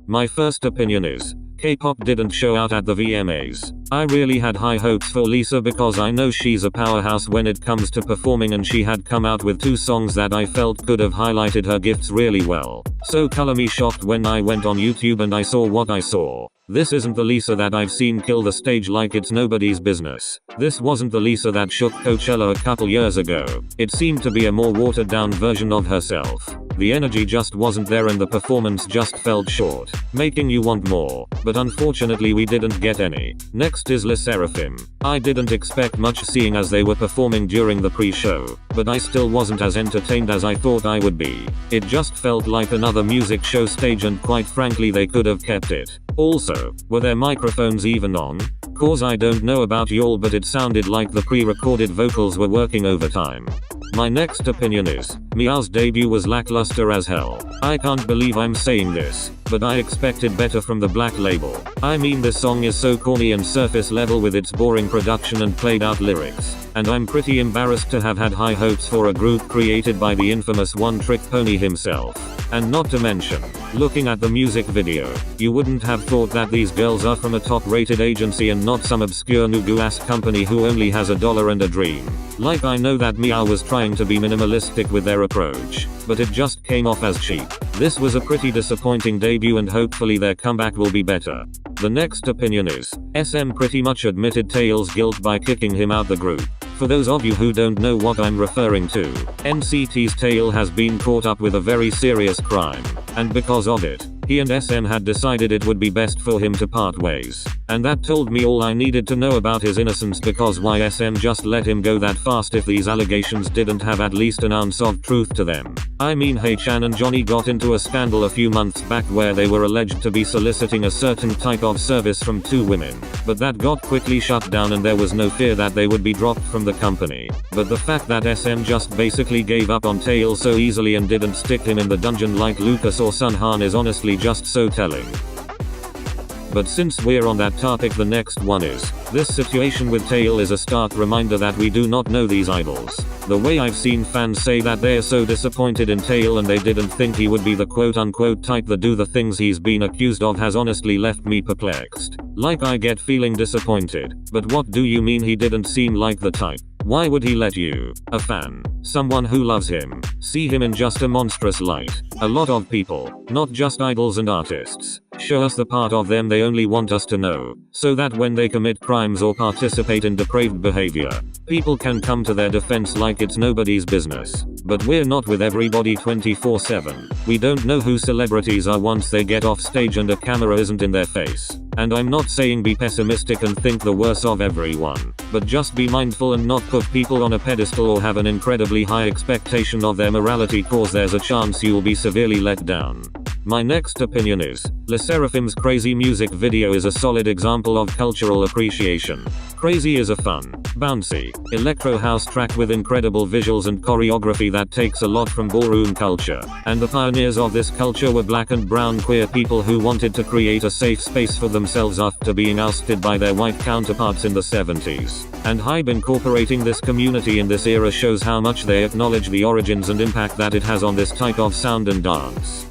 My first opinion is, K-pop didn't show out at the VMAs. I really had high hopes for Lisa because I know she's a powerhouse when it comes to performing, and she had come out with 2 songs that I felt could have highlighted her gifts really well. So color me shocked when I went on YouTube and I saw what I saw. This isn't the Lisa that I've seen kill the stage like it's nobody's business. This wasn't the Lisa that shook Coachella a couple years ago. It seemed to be a more watered down version of herself. The energy just wasn't there and the performance just felt short, making you want more. But unfortunately we didn't get any. Next is Sserafim. I didn't expect much seeing as they were performing during the pre-show, but I still wasn't as entertained as I thought I would be. It just felt like another music show stage, and quite frankly they could have kept it. Also, were their microphones even on? Cause I don't know about y'all, but it sounded like the pre-recorded vocals were working overtime. My next opinion is, Mia's debut was lackluster as hell. I can't believe I'm saying this, but I expected better from the Black label. I mean, this song is so corny and surface level with its boring production and played out lyrics. And I'm pretty embarrassed to have had high hopes for a group created by the infamous One Trick Pony himself. And not to mention, looking at the music video, you wouldn't have thought that these girls are from a top-rated agency and not some obscure Nugu-ass company who only has $1 and a dream. Like, I know that Mia was trying to be minimalistic with their approach, but it just came off as cheap. This was a pretty disappointing debut and hopefully their comeback will be better. The next opinion is, SM pretty much admitted Taeil's guilt by kicking him out the group. For those of you who don't know what I'm referring to, NCT's Taeil has been caught up with a very serious crime, and because of it, he and SM had decided it would be best for him to part ways. And that told me all I needed to know about his innocence, because why SM just let him go that fast if these allegations didn't have at least an ounce of truth to them. I mean, Hee-chan and Johnny got into a scandal a few months back where they were alleged to be soliciting a certain type of service from 2 women. But that got quickly shut down and there was no fear that they would be dropped from the company. But the fact that SM just basically gave up on Taeil so easily and didn't stick him in the dungeon like Lucas or Sun-ha is honestly just so telling. But since we're on that topic, the next one is, this situation with Taeil is a stark reminder that we do not know these idols. The way I've seen fans say that they're so disappointed in Taeil and they didn't think he would be the quote-unquote type that do the things he's been accused of has honestly left me perplexed. Like, I get feeling disappointed, but what do you mean he didn't seem like the type? Why would he let you, a fan, someone who loves him, see him in just a monstrous light? A lot of people, not just idols and artists, show us the part of them they only want us to know, so that when they commit crimes or participate in depraved behavior, people can come to their defense like it's nobody's business. But we're not with everybody 24/7. We don't know who celebrities are once they get off stage and a camera isn't in their face. And I'm not saying be pessimistic and think the worst of everyone, but just be mindful and not put people on a pedestal or have an incredibly high expectation of their morality, cause there's a chance you'll be severely let down. My next opinion is, Sserafim's Crazy music video is a solid example of cultural appreciation. Crazy is a fun, bouncy, electro house track with incredible visuals and choreography that takes a lot from ballroom culture. And the pioneers of this culture were black and brown queer people who wanted to create a safe space for themselves after being ousted by their white counterparts in the 70s. And Enhypen incorporating this community in this era shows how much they acknowledge the origins and impact that it has on this type of sound and dance.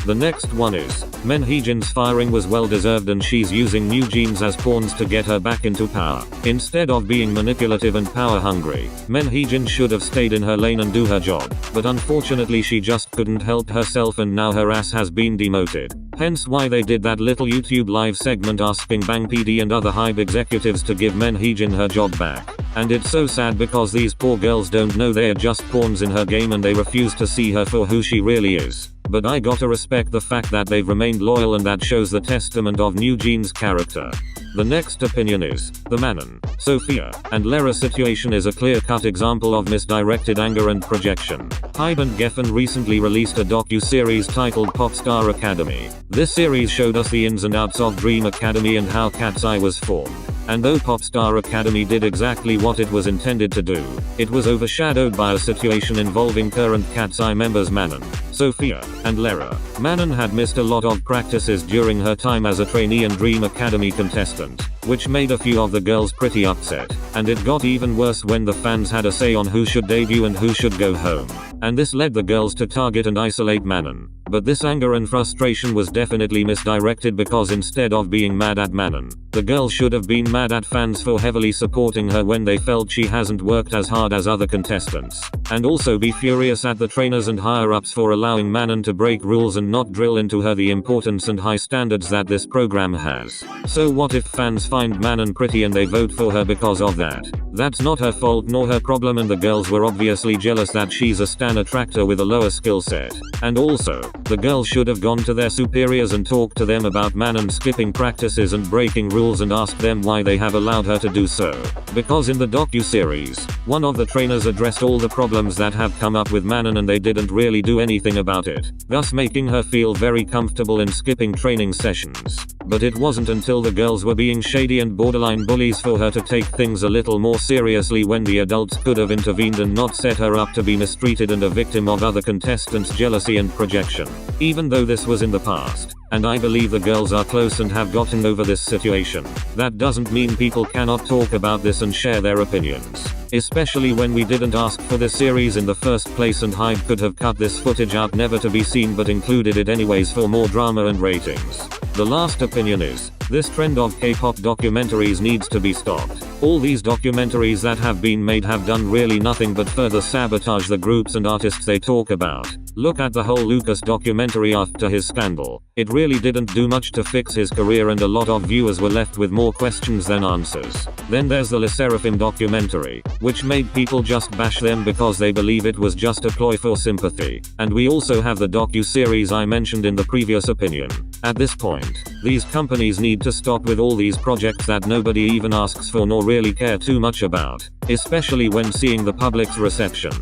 The next one is, Hee-jin's firing was well deserved and she's using NewJeans as pawns to get her back into power. Instead of being manipulative and power hungry, Hee-jin should have stayed in her lane and do her job. But unfortunately she just couldn't help herself and now her ass has been demoted. Hence why they did that little YouTube live segment asking Bang PD and other Hybe executives to give Hee-jin her job back. And it's so sad because these poor girls don't know they're just pawns in her game and they refuse to see her for who she really is. But I gotta respect the fact that they've remained loyal, and that shows the testament of NewJeans' character. The next opinion is, the Manon, Sophia, and Lera situation is a clear-cut example of misdirected anger and projection. Hybe and Geffen recently released a docu-series titled Popstar Academy. This series showed us the ins and outs of Dream Academy and how Catseye was formed. And though Popstar Academy did exactly what it was intended to do, it was overshadowed by a situation involving current Catseye members Manon, Sophia, and Lera. Manon had missed a lot of practices during her time as a trainee and Dream Academy contestant, which made a few of the girls pretty upset. And it got even worse when the fans had a say on who should debut and who should go home. And this led the girls to target and isolate Manon. But this anger and frustration was definitely misdirected because instead of being mad at Manon, the girl should have been mad at fans for heavily supporting her when they felt she hasn't worked as hard as other contestants. And also be furious at the trainers and higher-ups for allowing Manon to break rules and not drill into her the importance and high standards that this program has. So what if fans find Manon pretty and they vote for her because of that? That's not her fault nor her problem, and the girls were obviously jealous that she's a stan attractor with a lower skill set. And also, the girls should have gone to their superiors and talked to them about Manon skipping practices and breaking rules and asked them why they have allowed her to do so. Because in the docu-series, one of the trainers addressed all the problems that have come up with Manon and they didn't really do anything about it, thus making her feel very comfortable in skipping training sessions. But it wasn't until the girls were being shady and borderline bullies for her to take things a little more seriously when the adults could have intervened and not set her up to be mistreated and a victim of other contestants' jealousy and projection. Even though this was in the past, and I believe the girls are close and have gotten over this situation, that doesn't mean people cannot talk about this and share their opinions. Especially when we didn't ask for this series in the first place and Hype could have cut this footage out never to be seen but included it anyways for more drama and ratings. The last opinion is, this trend of K-pop documentaries needs to be stopped. All these documentaries that have been made have done really nothing but further sabotage the groups and artists they talk about. Look at the whole Lucas documentary after his scandal. It really didn't do much to fix his career and a lot of viewers were left with more questions than answers. Then there's the Sserafim documentary, which made people just bash them because they believe it was just a ploy for sympathy. And we also have the docu-series I mentioned in the previous opinion. At this point, these companies need to stop with all these projects that nobody even asks for nor really care too much about, especially when seeing the public's reception.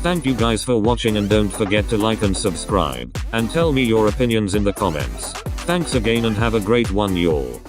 Thank you guys for watching and don't forget to like and subscribe, and tell me your opinions in the comments. Thanks again and have a great one y'all.